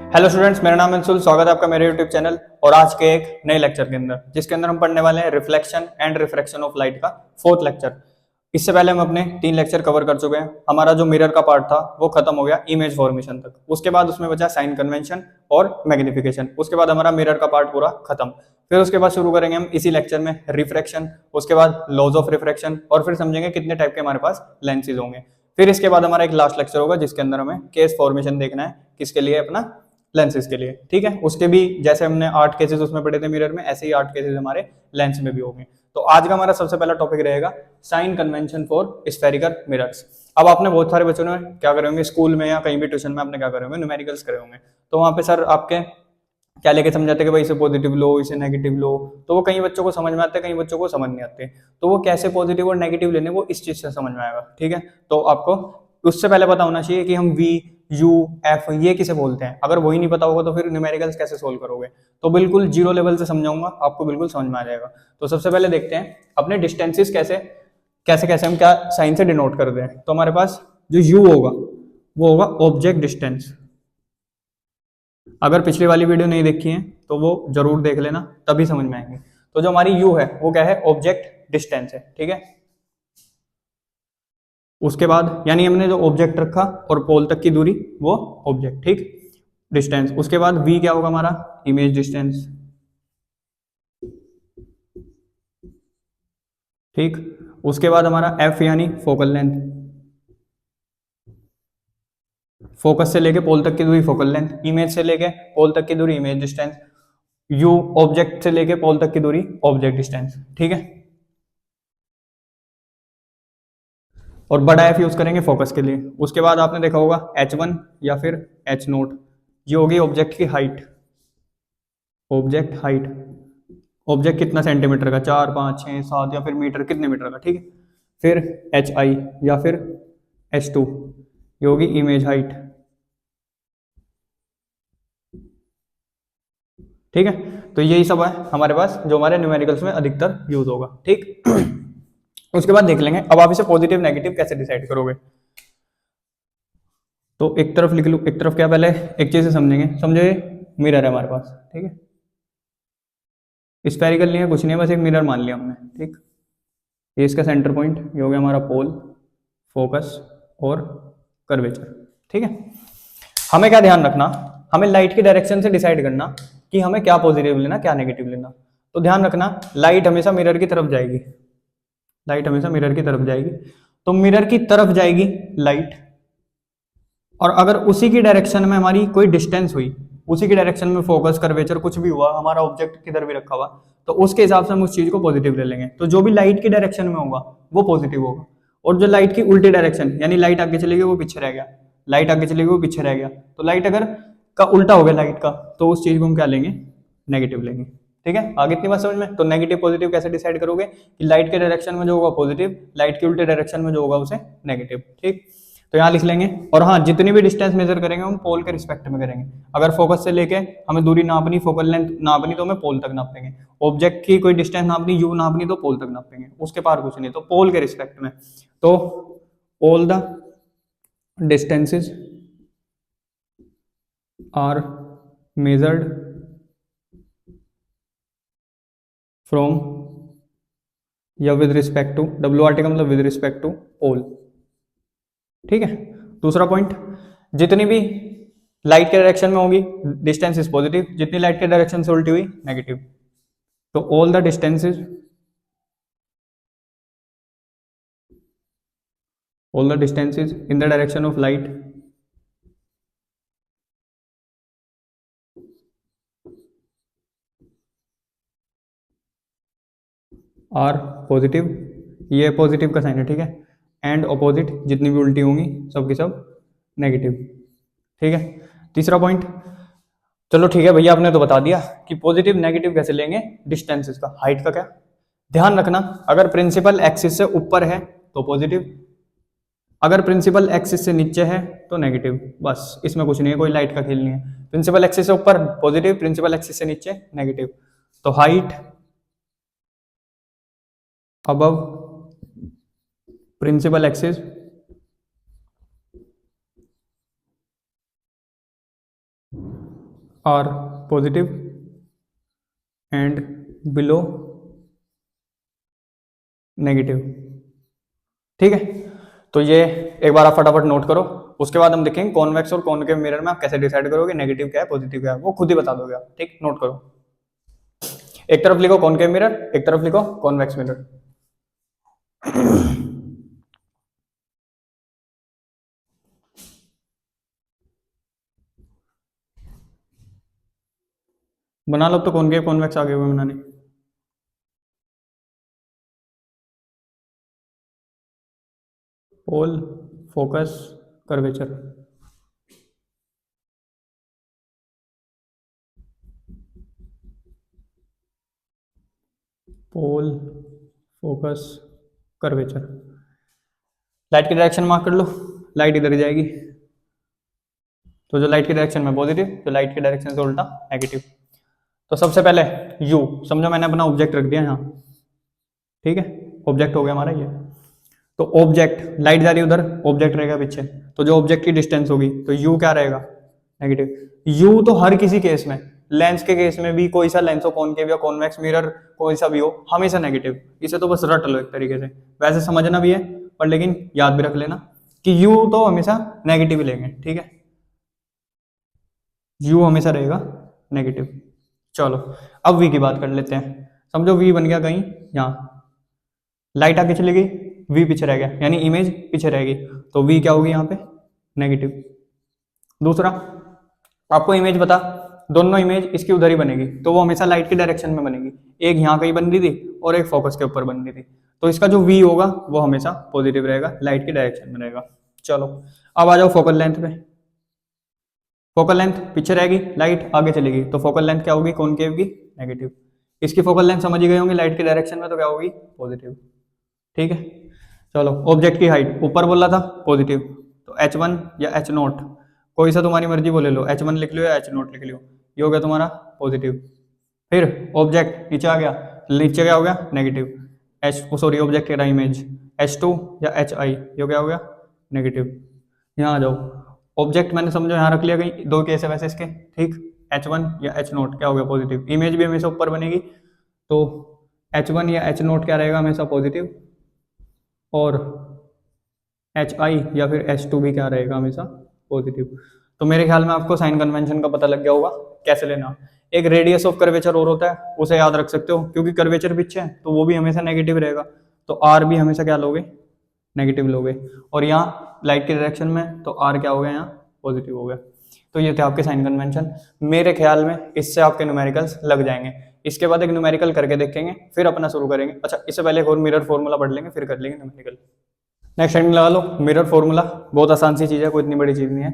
Hello students, मेरा नाम है अंशुल। स्वागत है आपका मेरे यूट्यूब चैनल और आज के एक नए लेक्चर के अंदर, जिसके अंदर हम पढ़ने वाले हैं reflection and refraction of light का फोर्थ लेक्चर। इससे पहले हम अपने 3 लेक्चर कवर कर चुके हैं। हमारा जो मिरर का पार्ट था वो खत्म हो गया इमेज फॉर्मेशन तक। उसके बाद उसमें बचा साइन कन्वेंशन और मैग्निफिकेशन। उसके बाद हमारा मिरर का पार्ट पूरा खत्म। फिर उसके बाद शुरू करेंगे हम इसी लेक्चर में रिफ्रैक्शन, उसके बाद लॉज ऑफ रिफ्रैक्शन और फिर समझेंगे कितने टाइप के हमारे पास लेंसेज होंगे। फिर इसके बाद हमारा एक लास्ट लेक्चर होगा जिसके अंदर हमें केस फॉर्मेशन देखना है, किसके लिए? अपना लेंसेज के लिए। ठीक है, उसके भी जैसे हमने 8 केसेस उसमें पढ़े थे मिरर में, ऐसे ही 8 केसेस हमारे लेंस में भी होंगे। तो आज का हमारा सबसे पहला टॉपिक रहेगा sign convention for spherical mirrors. अब आपने बहुत सारे बच्चों ने क्या करे होंगे स्कूल में या कहीं भी ट्यूशन में, आपने क्या करे होंगे? न्यूमेरिकल्स करे होंगे। तो वहां पे सर आपके क्या लेके समझाते कि भाई इसे पॉजिटिव लो, इसे नेगेटिव लो। तो वो कई बच्चों को समझ में आते हैं, कई बच्चों को समझ नहीं आते। तो वो कैसे पॉजिटिव और नेगेटिव लेने, वो इस चीज से समझ में आएगा। ठीक है, तो आपको उससे पहले पता होना चाहिए कि हम वी, यू, एफ ये किसे बोलते हैं। अगर वही नहीं पता होगा तो फिर न्यूमेरिकल्स कैसे सोल्व करोगे? तो बिल्कुल जीरो लेवल से समझाऊंगा, आपको बिल्कुल समझ में आ जाएगा। तो सबसे पहले देखते हैं अपने डिस्टेंसेस कैसे कैसे कैसे हम क्या साइन से डिनोट करते हैं। तो हमारे पास जो यू होगा वो होगा ऑब्जेक्ट डिस्टेंस। अगर पिछली वाली वीडियो नहीं देखी है तो वो जरूर देख लेना, तभी समझ में आएंगे। तो जो हमारी यू है वो क्या है? ऑब्जेक्ट डिस्टेंस है। ठीक है, उसके बाद यानी हमने जो ऑब्जेक्ट रखा और पोल तक की दूरी वो ऑब्जेक्ट, ठीक, डिस्टेंस। उसके बाद वी क्या होगा हमारा? Image distance. ठीक, उसके बाद हमारा एफ यानी फोकल लेंथ। फोकस से लेके पोल तक की दूरी फोकल लेंथ, इमेज से लेके पोल तक की दूरी इमेज डिस्टेंस, यू ऑब्जेक्ट से लेके पोल तक की दूरी ऑब्जेक्ट डिस्टेंस। ठीक है, और बड़ा एफ यूज करेंगे फोकस के लिए। उसके बाद आपने देखा होगा H1 या फिर H0, ये होगी ऑब्जेक्ट की हाइट। ऑब्जेक्ट हाइट, ऑब्जेक्ट कितना सेंटीमीटर का? 4, 5, 6, 7 या फिर मीटर, कितने मीटर का? ठीक है, फिर HI या फिर H2, ये होगी इमेज हाइट। ठीक है, तो यही सब है हमारे पास जो हमारे न्यूमेरिकल्स में अधिकतर यूज होगा। ठीक उसके बाद देख लेंगे अब आप इसे पॉजिटिव नेगेटिव कैसे डिसाइड करोगे। तो एक तरफ लिख लो, एक तरफ क्या, पहले एक चीज से समझेंगे। समझे, मिरर है हमारे पास। ठीक है, स्फेरिकल नहीं है, कुछ नहीं है, बस एक मिरर मान लिया हमने। ठीक, ये इसका सेंटर पॉइंट, ये हो गया हमारा पोल, फोकस और कर्वेचर। ठीक है, हमें क्या ध्यान रखना, हमें लाइट की डायरेक्शन से डिसाइड करना कि हमें क्या पॉजिटिव लेना क्या नेगेटिव लेना। तो ध्यान रखना, लाइट हमेशा मिरर की तरफ जाएगी। लाइट हमेशा मिरर की तरफ जाएगी। तो मिरर की तरफ जाएगी लाइट, और अगर उसी की डायरेक्शन में हमारी कोई डिस्टेंस हुई, उसी की डायरेक्शन में फोकस कर्वेचर कुछ भी हुआ, हमारा ऑब्जेक्ट किधर भी रखा हुआ, तो उसके हिसाब से हम उस चीज को पॉजिटिव ले लेंगे। तो जो भी लाइट की डायरेक्शन में होगा वो पॉजिटिव होगा, और जो लाइट की उल्टी डायरेक्शन, यानी लाइट आगे चली गई वो पीछे रह गया, लाइट आगे चली गई वो पीछे रह गया, तो लाइट अगर का उल्टा हो गया लाइट का, तो उस चीज को हम क्या लेंगे? नेगेटिव लेंगे। ठीक है, आगे इतनी बात समझ में? तो नेगेटिव पॉजिटिव कैसे डिसाइड करोगे कि लाइट के डायरेक्शन में जो होगा पॉजिटिव, लाइट के उल्टे डायरेक्शन में जो होगा उसे नेगेटिव। ठीक, तो यहाँ लिख लेंगे। और हाँ, जितनी भी डिस्टेंस मेजर करेंगे हम पोल के रिस्पेक्ट में करेंगे। अगर फोकस से लेके हमें दूरी नापनी, फोकल लेंथ नापनी, तो हमें पोल तक नापेंगे। ऑब्जेक्ट की कोई डिस्टेंस नापनी, यू नापनी, तो पोल तक नापेंगे, उसके पार कुछ नहीं, तो पोल के रिस्पेक्ट में। तो all the distances are measured from या with respect to, W R T का मतलब विद रिस्पेक्ट टू पोल। ठीक है, दूसरा पॉइंट, जितनी भी लाइट के डायरेक्शन में होगी डिस्टेंस इज पॉजिटिव, जितनी लाइट के डायरेक्शन से उल्टी हुई नेगेटिव। तो all the distances, all the distances in the direction of light are positive, ये पॉजिटिव का साइन है। ठीक है, एंड ऑपोजिट, जितनी भी उल्टी होंगी सब की सब नेगेटिव। ठीक है, तीसरा पॉइंट, चलो ठीक है भैया आपने तो बता दिया कि पॉजिटिव नेगेटिव कैसे लेंगे डिस्टेंसेस का, हाइट का क्या ध्यान रखना। अगर प्रिंसिपल एक्सिस से ऊपर है तो पॉजिटिव, अगर प्रिंसिपल एक्सिस से नीचे है तो नेगेटिव। बस इसमें कुछ नहीं है, कोई लाइट का खेल नहीं है। प्रिंसिपल एक्सिस से ऊपर पॉजिटिव, प्रिंसिपल एक्सिस से नीचे नेगेटिव। तो height above principal axis are positive and below negative. ठीक है, तो ये एक बार आप फटाफट नोट करो। उसके बाद हम देखेंगे कॉन्वेक्स और कॉनकेव मिरर में आप कैसे डिसाइड करोगे नेगेटिव क्या है पॉजिटिव क्या है, वो खुद ही बता दोगे आप। ठीक, नोट करो। एक तरफ लिखो कॉनकेव मिरर, एक तरफ लिखो कॉन्वेक्स मिरर। बना लो, तो कॉनकेव कॉन्वेक्स आगे हुए बनाने। पोल, फोकस, कर्वेचर। पोल, फोकस, कर्वेचर। लाइट की डायरेक्शन मार्क कर लो, लाइट इधर जाएगी, तो जो लाइट की डायरेक्शन में पॉजिटिव, जो लाइट की डायरेक्शन से उल्टा नेगेटिव। तो सबसे पहले यू समझो, मैंने अपना ऑब्जेक्ट रख दिया यहाँ। ठीक है, ऑब्जेक्ट हो गया हमारा ये। तो ऑब्जेक्ट, लाइट जा रही है उधर, ऑब्जेक्ट रहेगा पीछे, तो जो ऑब्जेक्ट की डिस्टेंस होगी तो यू क्या रहेगा, नेगेटिव। यू तो हर किसी केस में, लेंस के केस में भी, कोई सा लेंस हो कॉनकेव या कॉन्वेक्स मिरर कोई सा भी हो, हमेशा नेगेटिव। इसे तो बस रट लो एक तरीके से, वैसे समझना भी है पर लेकिन याद भी रख लेना कि यू तो हमेशा नेगेटिव ही लेंगे। ठीक है, यू हमेशा रहेगा नेगेटिव। चलो अब वी की बात कर लेते हैं। समझो वी बन गया कहीं यहाँ, लाइट आगे चली गई, वी पीछे रह गया, यानी इमेज पीछे रहेगी, तो वी क्या होगी यहाँ पे, नेगेटिव। दूसरा, आपको इमेज बता, दोनों इमेज इसकी उधर ही बनेगी, तो वो हमेशा लाइट की डायरेक्शन में बनेगी। एक यहाँ कहीं बन रही थी और एक फोकस के ऊपर बन रही थी, तो इसका जो वी होगा वो हमेशा पॉजिटिव रहेगा, लाइट की डायरेक्शन में रहेगा। चलो अब आ जाओ फोकल लेंथ पे। फोकल लेंथ पीछे रहेगी, लाइट आगे चलेगी, तो फोकल लेंथ क्या होगी कॉनकेव की, नेगेटिव। इसकी फोकल लेंथ समझ ही गए होंगे, लाइट की डायरेक्शन में, तो क्या होगी, पॉजिटिव। ठीक है, चलो ऑब्जेक्ट की हाइट ऊपर बोला था पॉजिटिव, तो h1 या h0, कोई सा तुम्हारी मर्जी बोले लो, h1 लिख लो या h0 लिख लो, ये हो गया तुम्हारा पॉजिटिव। फिर ऑब्जेक्ट नीचे आ गया, नीचे क्या हो गया, नेगेटिव। एच सॉरी, ऑब्जेक्ट कह रहा इमेज, h2 या hi, ये क्या हो गया, नेगेटिव। यहाँ आ जाओ, ऑब्जेक्ट मैंने समझो यहाँ रख लिया, कहीं दो केस है वैसे इसके। ठीक, h1 या h0 क्या हो गया, पॉजिटिव। इमेज भी हमेशा ऊपर बनेगी, तो h1 या h0 क्या रहेगा, हमेशा पॉजिटिव। और hi या फिर h2 भी क्या रहेगा, हमेशा पॉजिटिव। तो मेरे ख्याल में आपको साइन कन्वेंशन का पता लग गया होगा कैसे लेना। एक रेडियस ऑफ कर्वेचर और होता है, उसे याद रख सकते हो, क्योंकि कर्वेचर पीछे है तो वो भी हमेशा नेगेटिव रहेगा, तो r भी हमेशा क्या लोगे, नेगेटिव लोगे। और यहाँ लाइट के डायरेक्शन में, तो r क्या हो गया, यहाँ पॉजिटिव हो गया। तो ये थे आपके साइन कन्वेंशन। मेरे ख्याल में इससे आपके न्यूमेरिकल्स लग जाएंगे। इसके बाद एक न्यूमेरिकल करके देखेंगे, फिर अपना शुरू करेंगे। अच्छा, इससे पहले एक और मिरर फॉर्मूला पढ़ लेंगे, फिर कर लेंगे न्यूमेरिकल। नेक्स्ट हेडिंग लगा लो, मिरर फॉर्मूला। बहुत आसान सी चीज है, कोई इतनी बड़ी चीज नहीं है।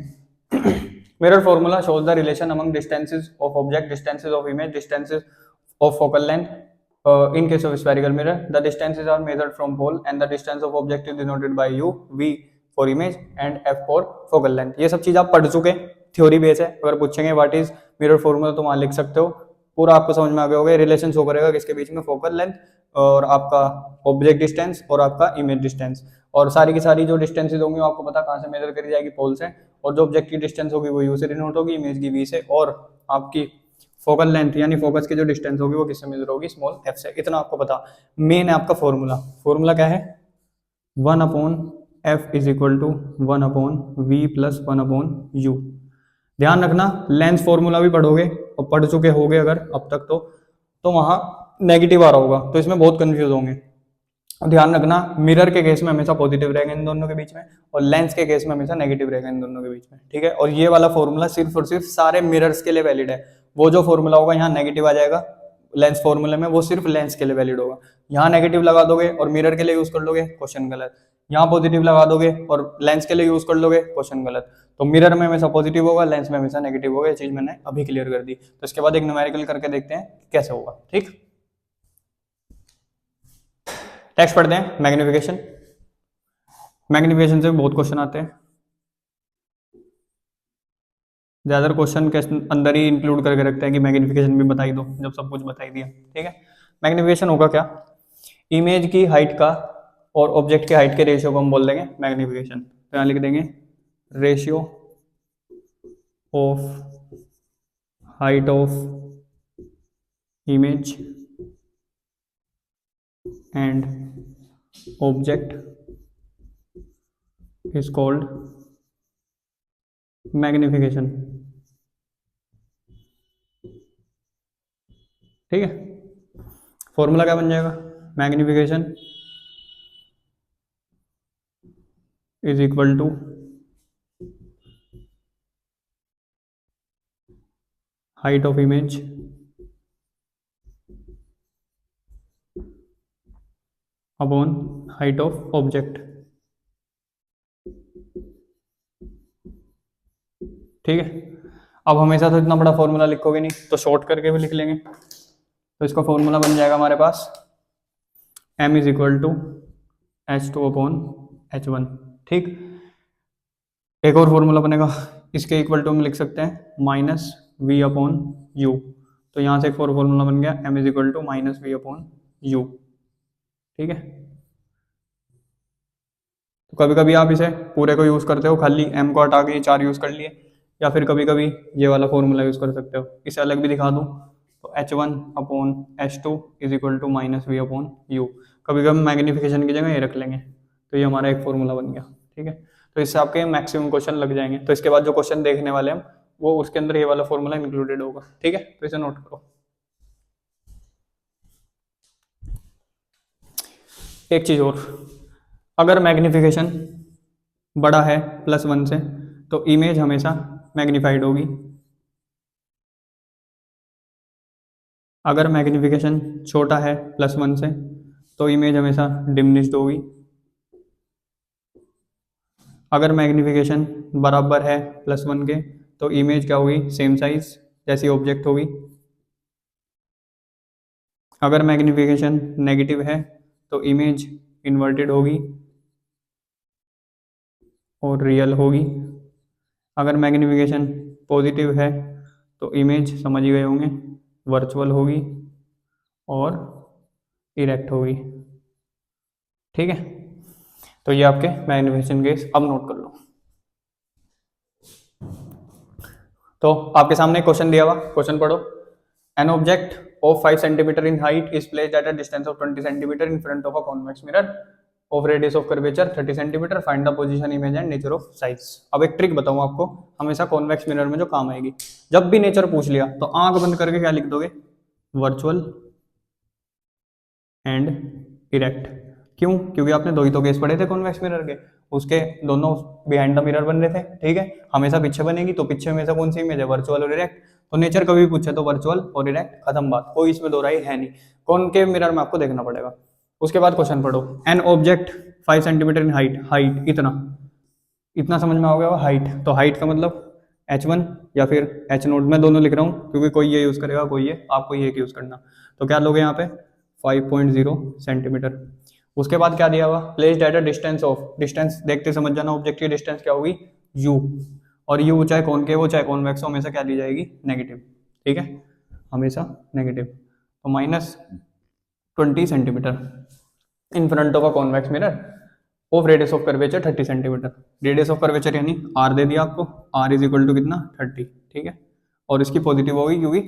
Mirror formula shows the relation among distances of object, distances of image, distances of focal length. In case of spherical mirror, the distances are measured from pole and the distance of object is denoted by u, v for image and f for focal length. ये सब चीज आप पढ़ चुके, theory base है। अगर पूछेंगे what is mirror formula तो वहां लिख सकते हो, पूरा आपको समझ में आ गया होगा। रिलेशन शो करेगा किसके बीच में, फोकल लेंथ और आपका ऑब्जेक्ट डिस्टेंस और आपका इमेज डिस्टेंस। और सारी की सारी जो डिस्टेंसेज होंगी आपको पता कहाँ से मेजर करी जाएगी, पोल से। और जो ऑब्जेक्ट की डिस्टेंस होगी वो यू से डिनोट होगी, इमेज की वी से, और आपकी फोकल लेंथ यानी फोकस की जो डिस्टेंस होगी वो किससे मेजर होगी, स्मॉल एफ से। इतना आपको पता। मेन है आपका फॉर्मूला। फॉर्मूला क्या है, 1/f is equal to 1/v plus 1/u। ध्यान रखना, लेंस फॉर्मूला भी पढ़ोगे और पढ़ चुके होगे अगर अब तक, तो वहां नेगेटिव आ रहा होगा, तो इसमें बहुत कंफ्यूज होंगे। ध्यान रखना, मिरर के केस में हमेशा पॉजिटिव रहेगा इन दोनों के बीच में, और लेंस के केस में हमेशा नेगेटिव रहेगा इन दोनों के बीच में। ठीक है, और ये वाला फॉर्मूला सिर्फ और सिर्फ सारे मिरर्स के लिए वैलिड है। वो जो फॉर्मूला होगा यहाँ नेगेटिव आ जाएगा लेंस फॉर्मूले में, वो सिर्फ लेंस के लिए वैलिड होगा। यहाँ नेगेटिव लगा दोगे और मिरर के लिए यूज कर लोगे, क्वेश्चन गलत। यहाँ पॉजिटिव लगा दोगे और लेंस के लिए यूज कर लोगे, क्वेश्चन गलत। तो मिरर में हमेशा पॉजिटिव होगा, लेंस में हमेशा नेगेटिव होगा। ये चीज मैंने अभी क्लियर कर दी। तो इसके बाद एक न्यूमेरिकल करके देखते हैं कैसे होगा। ठीक, टेक्स्ट पढ़ते हैं, मैग्निफिकेशन। मैग्निफिकेशन से बहुत क्वेश्चन आते हैं, ज्यादातर क्वेश्चन के अंदर ही इंक्लूड करके रखते हैं कि मैग्निफिकेशन भी बताई दो, जब सब कुछ बताई दिया। ठीक है, मैग्निफिकेशन होगा क्या, इमेज की हाइट का और ऑब्जेक्ट की हाइट के रेशियो को हम बोल देंगे मैग्निफिकेशन। तो यहाँ लिख देंगे ratio of height of image and object is called magnification। ठीक है, फॉर्मूला क्या बन जाएगा, magnification is equal to height of image upon height of object. ठीक है, अब हमेशा तो इतना बड़ा फॉर्मूला लिखोगे नहीं, तो शॉर्ट करके भी लिख लेंगे। तो इसका फॉर्मूला बन जाएगा हमारे पास m is equal to h2 upon h1। ठीक, एक और फॉर्मूला बनेगा, इसके इक्वल टू हम लिख सकते हैं माइनस वी अपॉन यू। तो यहाँ से एक और फॉर्मूला बन गया m is equal to minus v upon u. ठीक है, तो कभी कभी आप इसे पूरे को यूज करते हो, खाली m को हटा के ये 4 यूज कर लिए, या फिर कभी कभी ये वाला फॉर्मूला यूज कर सकते हो। इसे अलग भी दिखा दूं तो h1 upon h2 is equal to minus v upon u. कभी कभी मैग्निफिकेशन की जगह ये रख लेंगे, तो ये हमारा एक फॉर्मूला बन गया। ठीक है, तो इससे आपके मैक्सिमम क्वेश्चन लग जाएंगे। तो इसके बाद जो क्वेश्चन देखने वाले हम, वो उसके अंदर ये वाला फॉर्मूला इंक्लूडेड होगा। ठीक है, तो इसे नोट करो। एक चीज और, अगर मैग्निफिकेशन बड़ा है +1 से, तो इमेज हमेशा मैग्निफाइड होगी। अगर मैग्निफिकेशन छोटा है +1 से, तो इमेज हमेशा डिमिनिश्ड होगी। अगर मैग्निफिकेशन बराबर है +1 के, तो इमेज क्या होगी, सेम साइज जैसी ऑब्जेक्ट होगी। अगर मैग्निफिकेशन नेगेटिव है, तो इमेज इन्वर्टेड होगी और रियल होगी। अगर मैग्निफिकेशन पॉजिटिव है, तो इमेज समझ ही गए होंगे, वर्चुअल होगी और इरेक्ट होगी। ठीक है, तो ये आपके मैग्निफिकेशन केस। अब नोट कर लो। तो आपके सामने क्वेश्चन दिया हुआ, क्वेश्चन पढ़ो। An object of 5 centimetre in height is placed at a distance of 20 centimetre in front of a convex mirror of radius of curvature 30 centimetre. Find the position, image and nature of size. अब एक trick बताऊं आपको, हमेशा convex mirror में जो काम आएगी, जब भी नेचर पूछ लिया तो आंख बंद करके क्या लिख दोगे, वर्चुअल एंड इरेक्ट। क्यों, क्योंकि आपने दो ही तो केस पढ़े थे कॉन्वेक्स मिरर के, उसके दोनों बिहाइंड द मिरर बन रहे थे। ठीक है, हमेशा पीछे बनेगी, तो पीछे हमेशा कौन सी इमेज है, वर्चुअल और इरेक्ट। तो नेचर कभी भी पूछे तो वर्चुअल और इरेक्ट, खत्म बात, कोई इसमें दो राय है नहीं। कॉनकेव मिरर में आपको देखना पड़ेगा। उसके बाद क्वेश्चन पढ़ो। An object 5 centimetre in height, height इतना, इतना समझ में आ गया हाइट। तो हाइट का मतलब h1 या फिर h0, मैं दोनों लिख रहा हूँ क्योंकि कोई ये यूज करेगा, कोई ये, आपको ये यूज करना। तो क्या लोगे यहाँ पे 5.0 सेंटीमीटर। उसके बाद क्या दिया हुआ, placed at a distance of, distance देखते समझ जाना, ऑब्जेक्ट की डिस्टेंस क्या होगी, u, और u चाहे कॉनकेव हो चाहे कॉन्वेक्स हो, हमेशा क्या ली जाएगी, नेगेटिव। ठीक है, हमेशा नेगेटिव। तो -20 centimetre in front of a convex mirror of radius of curvature 30 centimetre. Radius of curvature यानी r दे दिया आपको, r इज इक्वल टू कितना, 30। ठीक है, और इसकी पॉजिटिव होगी क्योंकि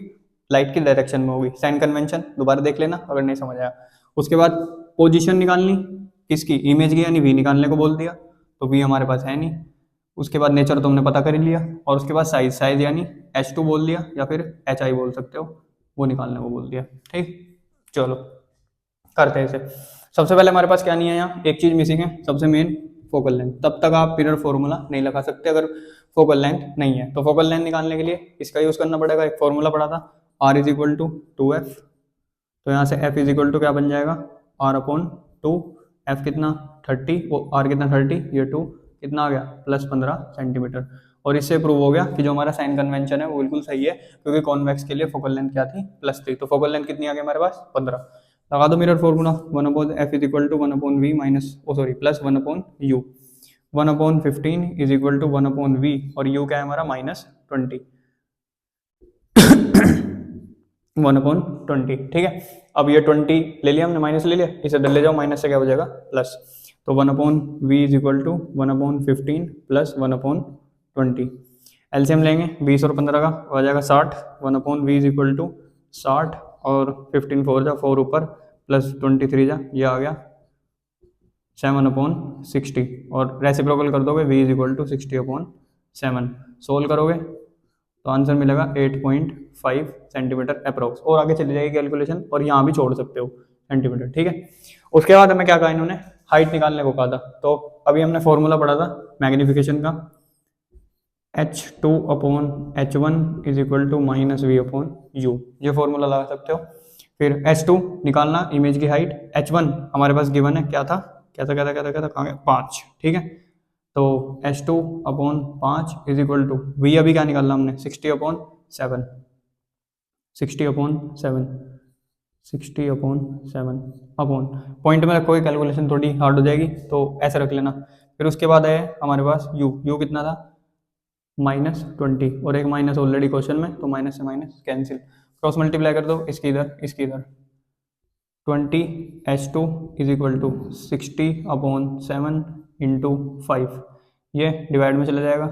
लाइट की डायरेक्शन में होगी। साइन कन्वेंशन दोबारा देख लेना अगर नहीं समझ आया। उसके बाद पोजीशन निकालनी किसकी, इमेज की, यानी v निकालने को बोल दिया, तो v हमारे पास है नहीं। उसके बाद नेचर तो हमने पता कर ही लिया, और उसके बाद साइज, साइज यानी h2 बोल दिया या फिर hi बोल सकते हो, वो निकालने को बोल दिया। ठीक, चलो करते हैं इसे। सबसे पहले हमारे पास क्या नहीं है, यहाँ एक चीज मिसिंग है, सबसे मेन फोकल लेंथ। तब तक आप मिरर फॉर्मूला नहीं लगा सकते अगर फोकल लेंथ नहीं है। तो फोकल लेंथ निकालने के लिए इसका यूज करना पड़ेगा, एक फॉर्मूला पड़ा था, r is equal to 2f। तो यहाँ से f इज इक्वल टू क्या बन जाएगा, r अपॉन 2, f कितना 30, वो r कितना 30, ये 2 कितना आ गया +15 सेंटीमीटर। और इससे प्रूव हो गया कि जो हमारा साइन कन्वेंशन है वो बिल्कुल सही है, क्योंकि कॉन्वेक्स के लिए फोकल लेंथ क्या थी, +3। तो फोकल लेंथ कितनी आ गई हमारे पास, 15। लगा दो mirror formula, 1/f is equal to 1/v minus plus 1/u। 1/15 is equal to 1/v, और u क्या है हमारा -20, 1/20। ठीक है, अब ये 20 ले लिया हमने, माइनस ले लिया, इसे इधर ले जाओ, माइनस से क्या हो जाएगा प्लस। तो 1/v is equal to 1/15 plus 1/20। LCM लेंगे 20 और 15 का, हो जाएगा 60, 1/v इज इक्वल टू 60, और 15 4 जा 4 ऊपर प्लस 23 जा ये आ गया 7/60, और रेसिप्रोकल कर दोगे v is equal to 60/7, solve करोगे तो आंसर मिलेगा 8.5 सेंटीमीटर अप्रोक्स, और आगे चली जाएगी कैलकुलेशन, और यहाँ भी छोड़ सकते हो सेंटीमीटर, ठीक है। उसके बाद हमें क्या कहा इन्होंने, हाइट निकालने को कहा था। तो अभी हमने फॉर्मूला पढ़ा था मैग्निफिकेशन का, h2/h1 is equal to -v/u, ये फॉर्मूला लगा सकते हो। फिर h2 निकालना, इमेज की हाइट, h1 हमारे पास गिवन है, क्या था क्या था क्या था क्या था क्या था कहाँ गया, 5, ठीक है। तो h2/5 is equal to v, अभी क्या निकालना हमने 60/7, 60/7, 60/7 अपॉन, पॉइंट में रखोगे कैलकुलेशन थोड़ी हार्ड हो जाएगी, तो ऐसे रख लेना। फिर उसके बाद है हमारे पास u कितना था -20, और एक माइनस ऑलरेडी क्वेश्चन में, तो माइनस से माइनस कैंसिल, क्रॉस मल्टीप्लाई कर दो, इसकी इधर इसकी इधर, 20h2 is equal to 60/7 into 5, ये डिवाइड में चला जाएगा,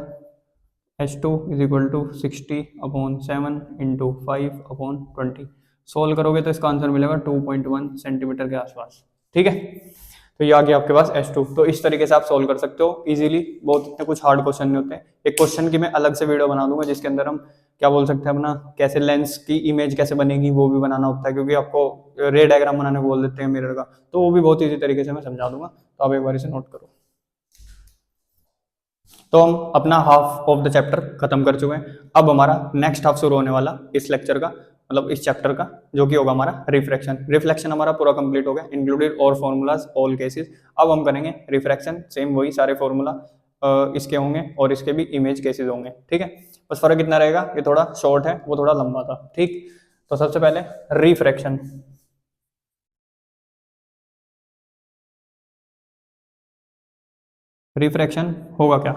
h2 is equal to 60/7 into 5/20, solve करोगे तो इसका आंसर मिलेगा 2.1 सेंटीमीटर के आसपास, ठीक है। तो ये आ गया आपके पास h2। तो इस तरीके से आप सोल्व कर सकते हो इजीली, बहुत इतने कुछ हार्ड क्वेश्चन नहीं होते। एक क्वेश्चन की मैं अलग से वीडियो बना दूंगा जिसके अंदर हम क्या बोल सकते हैं अपना, कैसे लेंस की इमेज कैसे बनेगी वो भी बनाना होता है, क्योंकि आपको रे डायग्राम बनाने को बोल देते हैं मिरर का, तो वो भी बहुत ईजी तरीके से मैं समझा दूंगा, तो आप एक बार इसे नोट करो। तो हम अपना हाफ ऑफ द चैप्टर खत्म कर चुके हैं, अब हमारा नेक्स्ट हाफ शुरू होने वाला इस लेक्चर का, मतलब इस चैप्टर का, जो कि होगा हमारा रिफ्रैक्शन। रिफ्लेक्शन हमारा पूरा कंप्लीट हो गया, इंक्लूडेड और फॉर्मूलाज ऑल केसेस। अब हम करेंगे रिफ्रैक्शन, सेम वही सारे फॉर्मूला इसके होंगे और इसके भी इमेज केसेस होंगे, ठीक है। बस फर्क इतना रहेगा, ये थोड़ा शॉर्ट है, वो थोड़ा लंबा था, ठीक। तो सबसे पहले रिफ्रैक्शन, रिफ्रैक्शन होगा क्या?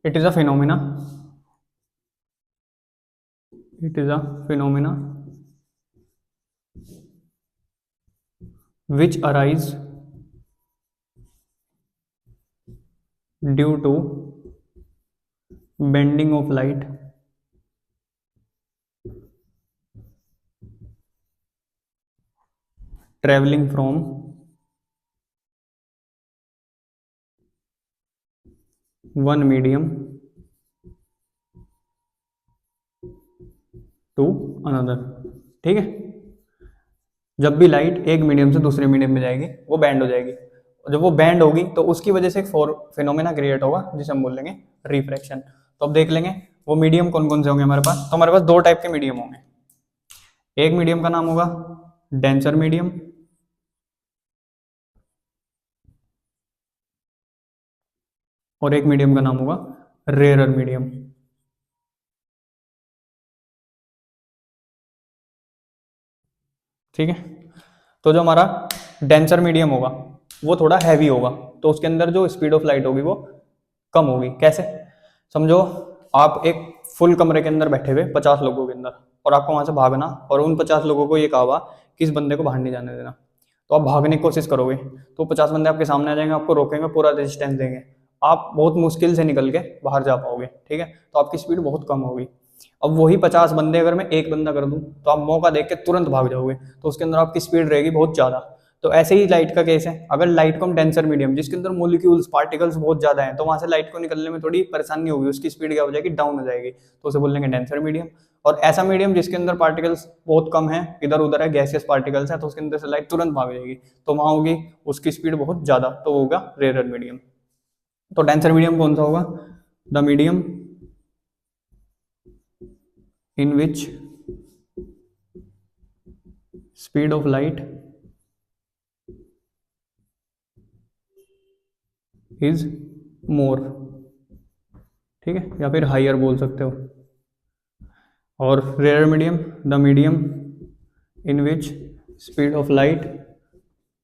It is a phenomena, it is a phenomena which arise due to bending of light traveling from one medium to another, ठीक है। जब भी लाइट एक मीडियम से दूसरे मीडियम में जाएगी वो बैंड हो जाएगी, और जब वो बैंड होगी तो उसकी वजह से एक फिनोमेना क्रिएट होगा जिसे हम बोल लेंगे रिफ्रैक्शन। तो अब देख लेंगे वो मीडियम कौन कौन से होंगे हमारे पास। तो हमारे पास दो टाइप के मीडियम होंगे, एक मीडियम का नाम होगा डेंसर मीडियम, और एक मीडियम का नाम होगा रेयरर मीडियम, ठीक है। तो जो हमारा डेंसर मीडियम होगा वो थोड़ा हैवी होगा, तो उसके अंदर जो स्पीड ऑफ लाइट होगी वो कम होगी। कैसे? समझो आप एक फुल कमरे के अंदर बैठे हुए 50 लोगों के अंदर, और आपको वहां से भागना, और उन 50 लोगों को ये कहा हुआ कि इस बंदे को बाहर नहीं जाने देना, तो आप भागने की कोशिश करोगे, तो 50 बंदे आपके सामने आ जाएंगे, आपको रोकेंगे, पूरा रेजिस्टेंस देंगे, आप बहुत मुश्किल से निकल के बाहर जा पाओगे, ठीक है। तो आपकी स्पीड बहुत कम होगी। अब वही 50 बंदे अगर मैं एक बंदा कर दूं तो आप मौका देख के तुरंत भाग जाओगे, तो उसके अंदर आपकी स्पीड रहेगी बहुत ज्यादा। तो ऐसे ही लाइट का केस है, अगर लाइट को हम डेंसर मीडियम जिसके अंदर मोलिक्यूल्स पार्टिकल्स बहुत ज्यादा हैं, तो वहां से लाइट को निकलने में थोड़ी परेशानी होगी, उसकी स्पीड क्या हो जाएगी, डाउन हो जाएगी, तो उसे बोलेंगे डेंसर मीडियम। और ऐसा मीडियम जिसके अंदर पार्टिकल्स बहुत कम है, इधर उधर है, गैसियस पार्टिकल्स है, तो उसके अंदर से लाइट तुरंत भाग जाएगी, तो वहां होगी उसकी स्पीड बहुत ज्यादा, तो होगा रेयर मीडियम। तो डेंसर मीडियम कौन सा होगा? The medium in which speed of light is more, ठीक है, या फिर हाइयर बोल सकते हो। और rare medium, the medium in which speed of light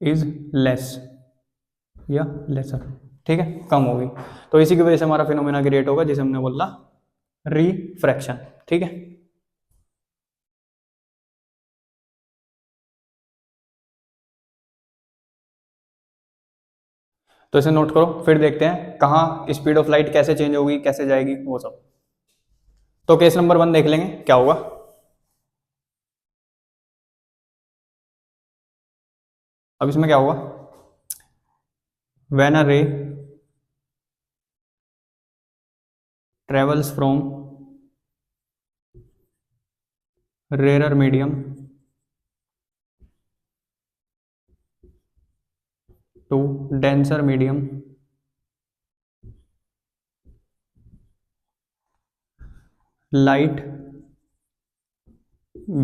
is less या लेसर, ठीक है, कम होगी। तो इसी की वजह से हमारा फिनोमेना क्रिएट होगा जिसे हमने बोला रिफ्रैक्शन, ठीक है। तो इसे नोट करो, फिर देखते हैं कहाँ स्पीड ऑफ लाइट कैसे चेंज होगी, कैसे जाएगी, वो सब। तो केस नंबर 1 देख लेंगे क्या होगा। अब इसमें क्या होगा, व्हेन अ रे travels from rarer medium to denser medium, light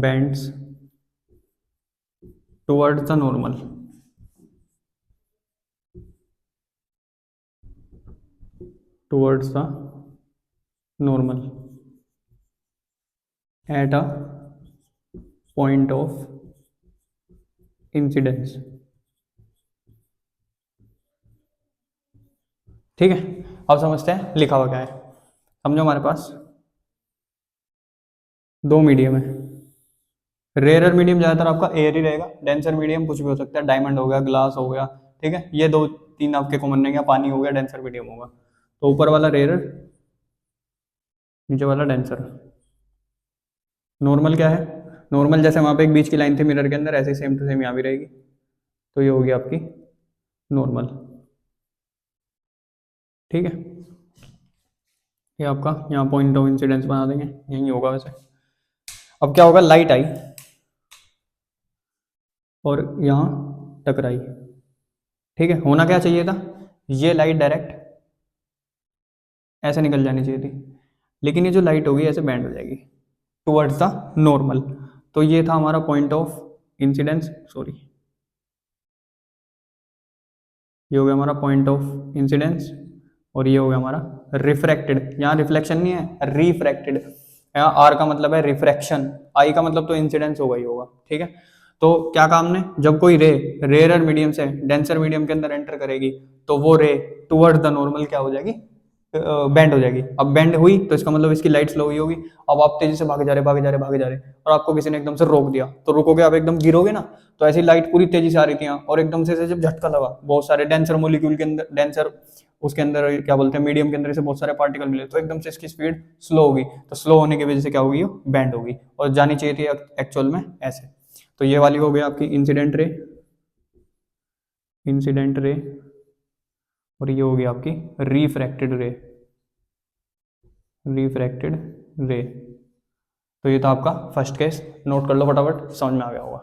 bends towards the normal. Towards the normal at a point of incidence. ठीक है, अब समझते हैं लिखा हुआ क्या है। समझो, हमारे पास दो मीडियम है। रेयर मीडियम ज्यादातर आपका एयर ही रहेगा, डेंसर मीडियम कुछ भी हो सकता है, डायमंड हो गया, ग्लास हो गया, ठीक है, ये दो तीन आपके कॉमन रहेंगे, पानी हो गया, डेंसर मीडियम होगा। तो ऊपर वाला रेयर, नीचे वाला डेंसर। नॉर्मल क्या है, नॉर्मल जैसे वहां पे एक बीच की लाइन थी मिरर के अंदर, ऐसे सेम टू सेम यहाँ भी रहेगी। तो ये होगी आपकी नॉर्मल। ठीक है, ये आपका यहाँ पॉइंट ऑफ इंसिडेंस बना देंगे, यही होगा वैसे। अब क्या होगा, लाइट आई और यहाँ टकराई। ठीक है, होना क्या चाहिए था, ये लाइट डायरेक्ट ऐसे निकल जानी चाहिए थी, लेकिन ये जो लाइट होगी ऐसे बैंड हो जाएगी टुवर्ड्स द नॉर्मल। तो ये था हमारा पॉइंट ऑफ इंसिडेंस, सॉरी, ये हो गया हमारा पॉइंट ऑफ इंसिडेंस, और ये हो गया हमारा रिफ्रैक्टेड। यहाँ रिफ्लेक्शन नहीं है, रिफ्रैक्टेड। यहाँ आर का मतलब है रिफ्रैक्शन, आई का मतलब तो इंसिडेंस होगा ही होगा। ठीक है, तो क्या काम ने, जब कोई रे रेयर मीडियम से डेंसर मीडियम के अंदर एंटर करेगी तो वो रे टुवर्ड्स द नॉर्मल क्या हो जाएगी, बेंड हो जाएगी। अब बेंड हुई तो इसका मतलब इसकी लाइट स्लो हुई होगी। अब आप तेजी से भागे जा रहे भागे जा रहे भागे जा रहे, और आपको किसी ने एकदम से रोक दिया, तो रुकोगे आप, एकदम गिरोगे ना। तो ऐसी लाइट पूरी तेजी से आ रही थी यहाँ, और एकदम से जब झटका लगा, बहुत सारे डेंसर मोलिक्यूल के अंदर, डेंसर उसके अंदर क्या बोलते हैं मीडियम के अंदर से बहुत सारे पार्टिकल मिले, तो एकदम से इसकी स्पीड स्लो होगी। तो स्लो होने की वजह से क्या होगी, बैंड होगी, और जानी चाहिए थी एक्चुअल में ऐसे। तो ये वाली हो गई आपकी इंसिडेंट रे, इंसिडेंट रे, और ये होगी आपकी रिफ्रैक्टेड रे, रिफ्रैक्टेड रे। तो ये था आपका फर्स्ट केस, नोट कर लो फटाफट, समझ में आ गया होगा।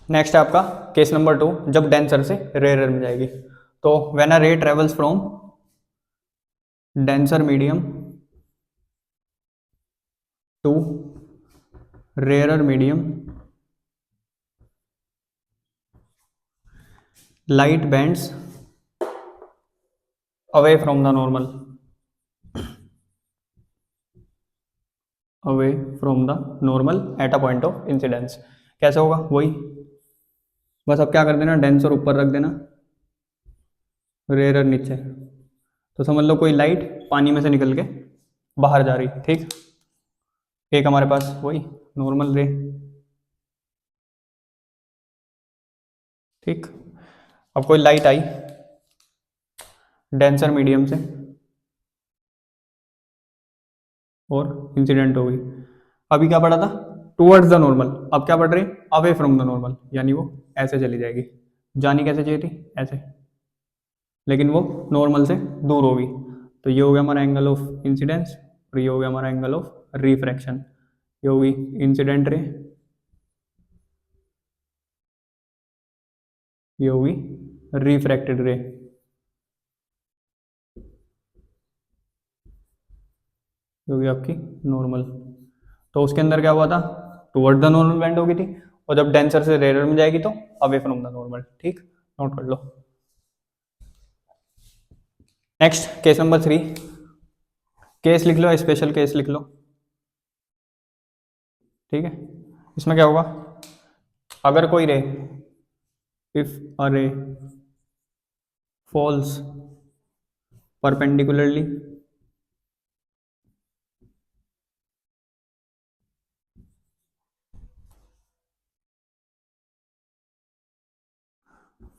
नेक्स्ट है आपका केस नंबर 2, जब डेंसर से रेयर में जाएगी। तो when a ray travels from denser medium to rare medium, light bends away from the normal, away from the normal at a point of incidence। कैसे होगा, वही बस अब क्या कर देना, डेंसर ऊपर रख देना, रेयर नीचे। तो समझ लो कोई लाइट पानी में से निकल के बाहर जा रही, ठीक, एक हमारे पास वही नॉर्मल रे। ठीक, अब कोई लाइट आई डेंसर मीडियम से और इंसिडेंट हो गई। अभी क्या पढ़ा था, टुवर्ड्स द नॉर्मल, अब क्या पढ़ रही, अवे फ्रॉम द नॉर्मल, यानी वो ऐसे चली जाएगी। जानी कैसे चाहिए थी, ऐसे, लेकिन वो नॉर्मल से दूर होगी। तो ये हो गया हमारा एंगल ऑफ इंसिडेंस, और ये हो गया हमारा एंगल ऑफ रिफ्रैक्शन। ये होगी इंसिडेंट रे, ये होगी रिफ्रैक्टेड रे, ये होगी आपकी नॉर्मल। तो उसके अंदर क्या हुआ था, टुवर्ड द नॉर्मल बेंड होगी थी, और जब डेंसर से रेयर में जाएगी तो अवे फ्रॉम द नॉर्मल। ठीक, नोट कर लो। नेक्स्ट केस नंबर 3, केस लिख लो, स्पेशल केस लिख लो। ठीक है, इसमें क्या होगा, अगर कोई रे, if a ray falls perpendicularly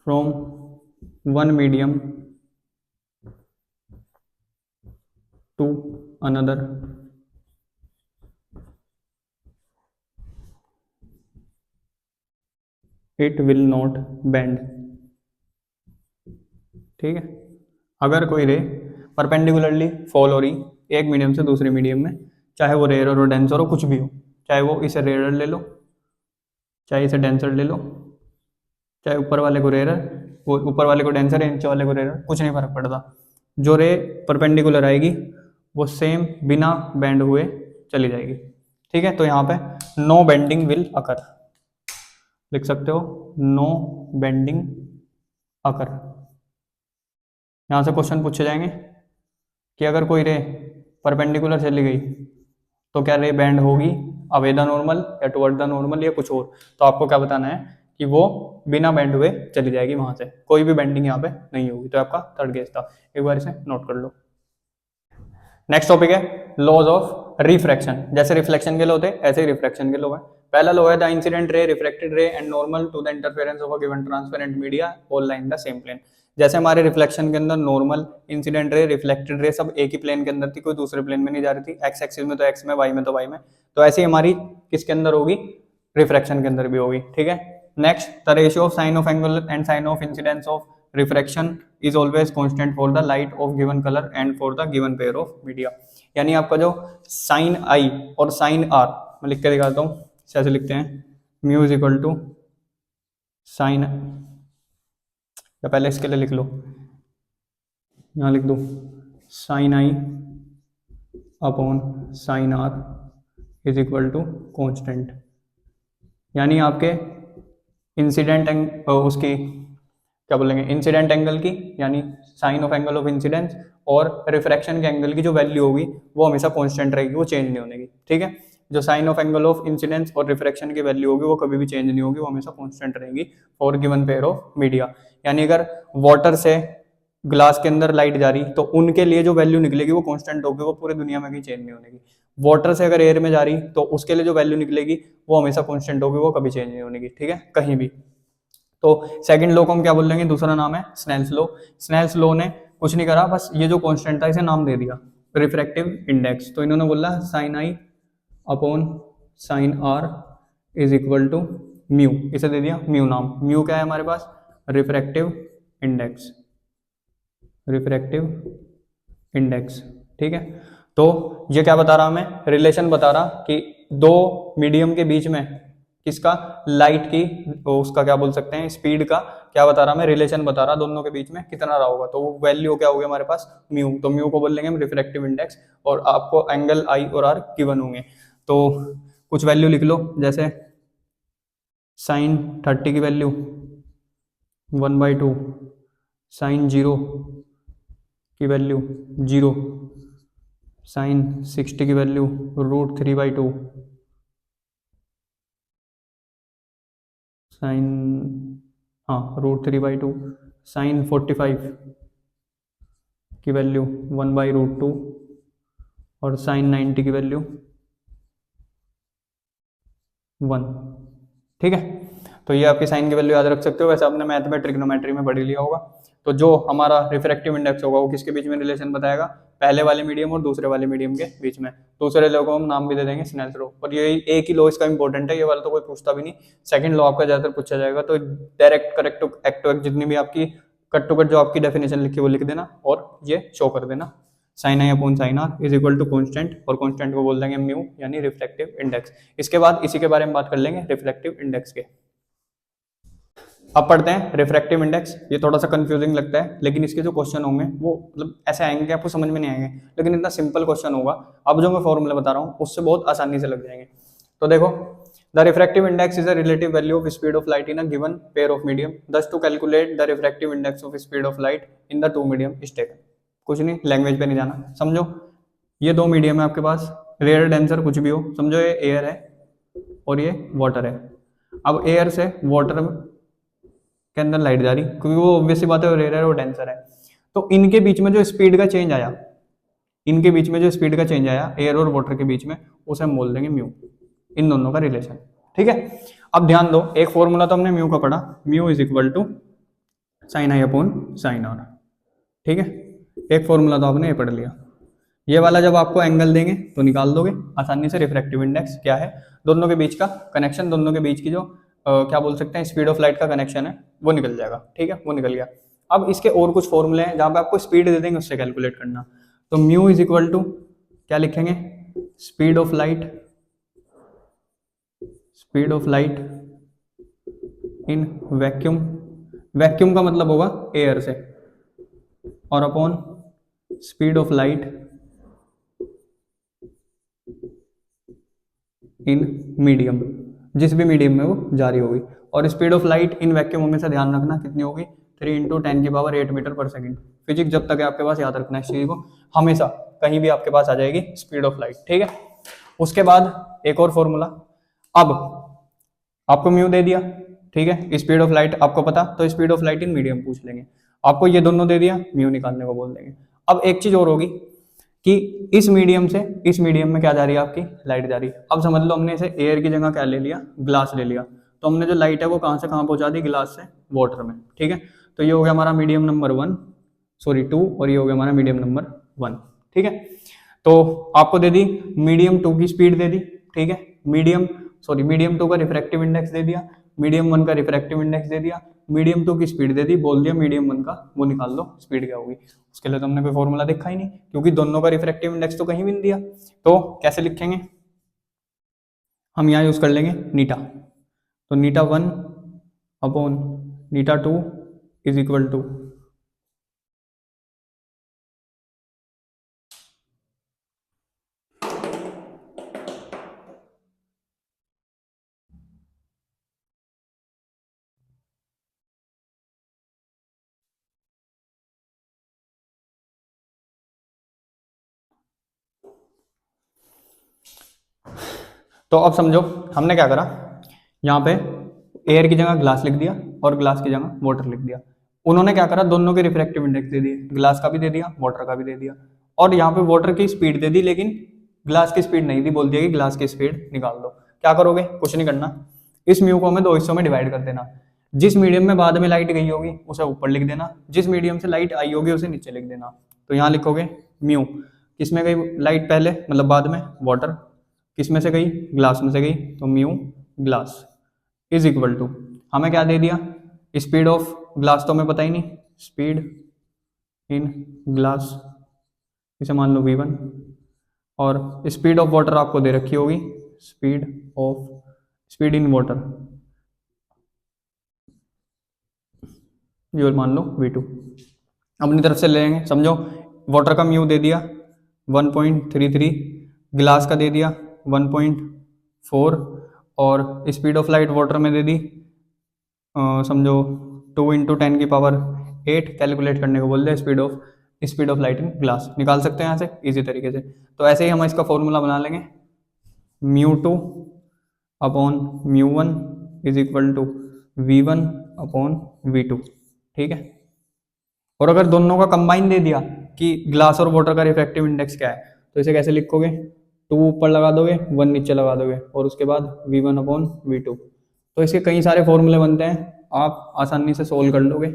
from one medium to another it will not bend. ठीक है, अगर कोई रे परपेंडिकुलरली फॉल हो रही एक मीडियम से दूसरे मीडियम में, चाहे वो रेयर हो डेंसर हो कुछ भी हो, चाहे वो इसे रेयर ले लो चाहे इसे डेंसर ले लो, चाहे ऊपर वाले को रेयर वो ऊपर वाले को डेंसर है नीचे वाले को रेयर, कुछ नहीं फर्क पड़ता। जो रे परपेंडिकुलर आएगी वो सेम बिना बेंड हुए चली जाएगी। ठीक है, तो यहाँ पे नो बेंडिंग विल अकर, लिख सकते हो नो बेंडिंग अकर। यहाँ से क्वेश्चन पूछे जाएंगे कि अगर कोई रे परपेंडिकुलर चली गई तो क्या रे बेंड होगी अवे द नॉर्मल या टुवर्ड द नॉर्मल या कुछ और। तो आपको क्या बताना है कि वो बिना बेंड हुए चली जाएगी, वहां से कोई भी बेंडिंग यहाँ पे नहीं होगी। तो आपका थर्ड केस था, एक बार इसे नोट कर लो। नेक्स्ट टॉपिक है लॉज ऑफ रिफ्रैक्शन। जैसे रिफ्लेक्शन के लॉ होते हैं ऐसे ही रिफ्रैक्शन के लॉ है। पहला लॉ है the incident ray reflected ray and normal to the interference of a given transparent media all line the same plane. जैसे हमारे रिफ्लेक्शन के अंदर नॉर्मल, इंसिडेंट रे, रिफ्लेक्टेड रे सब एक ही प्लेन के अंदर थी, कोई दूसरे प्लेन में नहीं जा रही थी। एक्स एक्सिस में तो एक्स में, वाई में तो वाई में। तो ऐसे ही हमारी किसके अंदर होगी, रिफ्रैक्शन के अंदर भी होगी। ठीक है, next the ratio of sine of angle and sine of incidence of refraction is always constant for the light of given colour and for the given pair of media. यानी आपका जो साइन आई और साइन आर, मैं लिख के दिखाता हूँ, ऐसे लिखते हैं mu is equal to sine, या पहले इसके लिए लिख लो, यहाँ लिख दो sine i upon sine r is equal to constant. यानी आपके इंसिडेंट उसकी क्या बोलेंगे, इंसिडेंट एंगल की यानी sine of angle of incidence और रिफ्रैक्शन के एंगल की जो वैल्यू होगी वो हमेशा कांस्टेंट रहेगी, वो चेंज नहीं होगी। ठीक है, जो sine of angle of incidence और रिफ्रैक्शन की वैल्यू होगी वो कभी भी चेंज नहीं होगी, वो हमेशा कांस्टेंट रहेगी for given pair of media. यानी अगर वाटर से ग्लास के अंदर लाइट जा रही तो उनके लिए जो वैल्यू निकलेगी वो कांस्टेंट होगी, वो पूरी दुनिया में कहीं चेंज नहीं होगी। वाटर से अगर एयर में जा रही तो उसके लिए जो वैल्यू निकलेगी वो हमेशा कांस्टेंट होगी, वो कभी चेंज नहीं होगी। ठीक है, कहीं भी। तो सेकंड लॉ को हम क्या बोल लेंगे, दूसरा नाम है स्नेल्स लॉ। स्नेल्स लॉ ने कुछ नहीं करा, बस ये जो कांस्टेंट था इसे नाम दे दिया रिफ्रैक्टिव इंडेक्स। तो इन्होंने बोला sine i upon sine r is equal to mu, इसे दे दिया म्यू नाम। म्यू क्या है हमारे पास, रिफ्रैक्टिव इंडेक्स, रिफ्रैक्टिव इंडेक्स। ठीक है, तो ये क्या बता रहा हमें, रिलेशन बता रहा कि दो मीडियम के बीच में किसका, लाइट की उसका क्या बोल सकते हैं, स्पीड का क्या बता रहा हमें, रिलेशन बता रहा दोनों के बीच में कितना रहा होगा। तो वो वैल्यू क्या होगी हमारे पास, म्यू। तो म्यू को बोल लेंगे हम रिफ्रैक्टिव इंडेक्स, और आपको एंगल आई और आर गिवन होंगे। तो कुछ वैल्यू लिख लो, जैसे साइन 30 की वैल्यू 1/2, साइन 0 की वैल्यू 0, साइन 60 की वैल्यू √3/2, साइन √3/2, साइन 45 की वैल्यू 1/√2 और साइन 90 की वैल्यू 1। ठीक है, तो ये आपकी साइन की वैल्यू याद रख सकते हो। वैसे आपने मैथ में ट्रिग्नोमेट्री में पढ़ लिया होगा। तो जो हमारा रिफ्रैक्टिव इंडेक्स होगा वो किसके बीच में रिलेशन बताएगा, पहले वाले मीडियम और दूसरे वाले मीडियम के बीच में। दूसरे लॉ को हम नाम भी दे देंगे स्नेल्स लॉ। और ये एक ही लॉ इसका इंपॉर्टेंट है, ये वाला तो कोई पूछता भी नहीं। सेकंड लॉ आपका ज्यादातर पूछा जाएगा। तो direct correct act to act जितनी भी आपकी कट टू कट जो आपकी डेफिनेशन लिखी वो लिख देना और ये शो कर देना, sine i upon sine r is equal to constant, और कॉन्स्टेंट को बोल देंगे म्यू यानी रिफ्लेक्टिव इंडेक्स। इसके बाद इसी के बारे में बात कर लेंगे रिफ्लेक्टिव इंडेक्स के। अब पढ़ते हैं रिफ्रैक्टिव इंडेक्स। ये थोड़ा सा कंफ्यूजिंग लगता है, लेकिन इसके जो क्वेश्चन होंगे वो मतलब ऐसे आएंगे कि आपको समझ में नहीं आएंगे, लेकिन इतना सिंपल क्वेश्चन होगा। अब जो मैं फॉर्मूला बता रहा हूँ उससे बहुत आसानी से लग जाएंगे। तो देखो, the refractive index is a relative value of speed of light in a given pair of medium, thus to calculate the refractive index of speed of light in the two medium is taken. कुछ नहीं, language पे नहीं जाना, समझो। ये दो medium है आपके पास, रेयर डेंसर कुछ भी हो, समझो ये एयर है और ये वाटर है। अब एयर से वाटर के अंदर लाइट जा रही, क्योंकि वो ऑब्वियस सी बात है, रेयर है और डेंसर है। तो इनके बीच में जो स्पीड का चेंज आया, इनके बीच में जो स्पीड का चेंज आया एयर और वाटर के बीच में, उसे हम बोल देंगे म्यू, इन दोनों का रिलेशन। ठीक है, अब ध्यान दो, एक फॉर्मूला तो हमने म्यू का पढ़ा, mu is equal to sine i upon sine r. ठीक है, एक फॉर्मूला तो आपने ये पढ़ लिया। ये वाला जब आपको एंगल देंगे तो निकाल दोगे आसानी से। रिफ्रैक्टिव इंडेक्स क्या है, दोनों के बीच का कनेक्शन, दोनों के बीच की जो क्या बोल सकते हैं, स्पीड ऑफ लाइट का कनेक्शन है, वो निकल जाएगा। ठीक है, वो निकल गया। अब इसके और कुछ फॉर्मूले हैं जहां पे आपको स्पीड दे देंगे, उससे कैलकुलेट करना। तो म्यू इज इक्वल टू क्या लिखेंगे, speed of light, speed of light in vacuum, vacuum का मतलब होगा एयर से, और upon speed of light in medium, जिस भी मीडियम में वो जारी होगी। और speed of light in vacuum हमेशा ध्यान रखना कितनी होगी, 3 × 10⁸ मीटर पर सेकंड। फिजिक्स जब तक है आपके पास, याद रखना इस चीज को, हमेशा कहीं भी आपके पास आ जाएगी स्पीड ऑफ लाइट। ठीक है, उसके बाद एक और फॉर्मूला। अब आपको म्यू दे दिया, ठीक है, स्पीड ऑफ लाइट आपको पता, तो speed of light in medium पूछ लेंगे। आपको ये दोनों दे दिया, म्यू निकालने को बोल देंगे। अब एक चीज और होगी कि इस मीडियम से इस मीडियम में क्या जा रही है, आपकी लाइट जा रही है। अब समझ लो हमने इसे एयर की जगह क्या ले लिया, ग्लास ले लिया, तो हमने जो लाइट है वो कहाँ से कहाँ पहुंचा दी, ग्लास से वाटर में। ठीक है, तो ये हो गया हमारा मीडियम नंबर 1, सॉरी 2, और ये हो गया हमारा मीडियम नंबर 1। ठीक है, तो आपको दे दी मीडियम 2 की स्पीड दे दी। ठीक है, मीडियम 2 का रिफ्रैक्टिव इंडेक्स दे दिया, मीडियम 1 का रिफ्रैक्टिव इंडेक्स दे दिया, मीडियम 2 की स्पीड दे दी, बोल दिया मीडियम 1 का वो निकाल लो स्पीड क्या होगी। उसके लिए तो हमने कोई फॉर्मूला देखा ही नहीं, क्योंकि दोनों का रिफ्रैक्टिव इंडेक्स तो कहीं भी नहीं दिया। तो कैसे लिखेंगे, हम यहाँ यूज कर लेंगे नीटा। तो नीटा 1 अपॉन नीटा 2 इज इक्वल टू, तो अब समझो हमने क्या करा, यहाँ पे एयर की जगह ग्लास लिख दिया और ग्लास की जगह वाटर लिख दिया। उन्होंने क्या करा, दोनों के रिफ्रैक्टिव इंडेक्स दे दिए, ग्लास का भी दे दिया, वाटर का भी दे दिया, और यहाँ पे वाटर की स्पीड दे दी, लेकिन ग्लास की स्पीड नहीं दी, बोल दिया कि ग्लास की स्पीड निकाल दो। क्या करोगे, कुछ नहीं करना, इस म्यू को हमें 2 हिस्सों में डिवाइड कर देना। जिस मीडियम में बाद में लाइट गई होगी उसे ऊपर लिख देना, जिस मीडियम से लाइट आई होगी उसे नीचे लिख देना। तो यहाँ लिखोगे म्यू, किसमें गई लाइट पहले, मतलब बाद में, वाटर, किस में से गई, ग्लास में से गई, तो mu glass is equal to, हमें क्या दे दिया, स्पीड ऑफ ग्लास तो हमें पता ही नहीं, स्पीड इन ग्लास, इसे मान लो v1, और स्पीड ऑफ वाटर आपको दे रखी होगी, स्पीड इन वाटर, ये मान लो v2। अपनी तरफ से ले लेंगे, समझो वाटर का म्यू दे दिया 1.33, ग्लास का दे दिया 1.4, और स्पीड ऑफ लाइट वाटर में दे दी समझो 2 × 10⁸, कैलकुलेट करने को बोल दिया speed of light in glass. निकाल सकते हैं यहाँ से इजी तरीके से। तो ऐसे ही हम इसका फॉर्मूला बना लेंगे, μ2 upon μ1 is equal to v1 upon v2। ठीक है, और अगर दोनों का कंबाइन दे दिया कि ग्लास और वाटर का रिफ्रैक्टिव इंडेक्स क्या है, तो इसे कैसे लिखोगे, 2 ऊपर लगा दोगे, 1 नीचे लगा दोगे, और उसके बाद v1 अपॉन v2। तो इसके कई सारे फॉर्मूले बनते हैं, आप आसानी से सोल्व कर लोगे।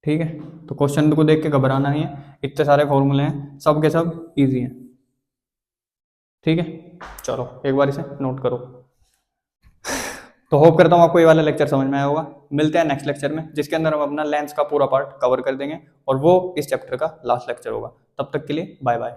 ठीक है, तो क्वेश्चन को देख के घबराना नहीं है, इतने सारे फॉर्मूले हैं, सब के सब इजी हैं। ठीक है, चलो एक बार इसे नोट करो। तो होप करता हूँ आपको ये वाला लेक्चर समझ में आया होगा। मिलते हैं नेक्स्ट लेक्चर में, जिसके अंदर हम अपना लेंस का पूरा पार्ट कवर कर देंगे, और वो इस चैप्टर का लास्ट लेक्चर होगा। तब तक के लिए बाय बाय।